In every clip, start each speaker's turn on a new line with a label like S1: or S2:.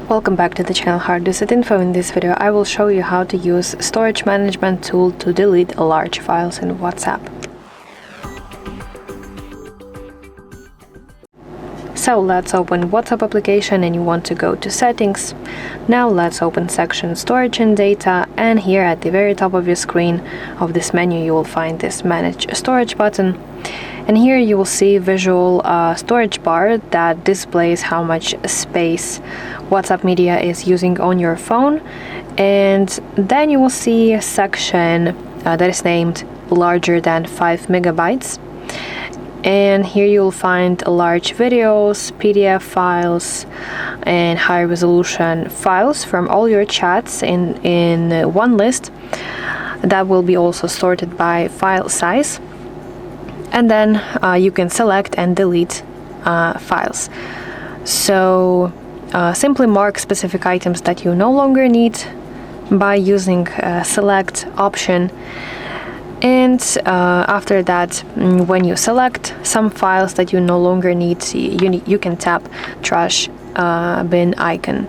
S1: Welcome back to the channel HardReset.Info. In this video I will show you how to use storage management tool to delete large files in WhatsApp. So let's open WhatsApp application and you want to go to settings. Now let's open section storage and data, and here at the very top of your screen of this menu you will find this manage storage button. And here you will see visual storage bar that displays how much space WhatsApp media is using on your phone. And then you will see a section that is named larger than 5 megabytes. And here you will find large videos, PDF files, and high resolution files from all your chats in one list that will be also sorted by file size. And then you can select and delete files. So simply mark specific items that you no longer need by using select option. And after that, when you select some files that you no longer need, you can tap trash bin icon.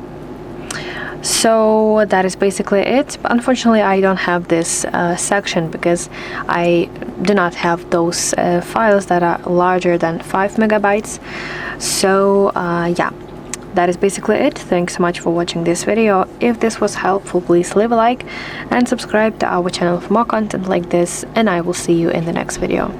S1: So that is basically it. Unfortunately, I don't have this section because I do not have those files that are larger than 5 megabytes. So yeah, that is basically it. Thanks so much for watching this video. If this was helpful, please leave a like and subscribe to our channel for more content like this, and I will see you in the next video.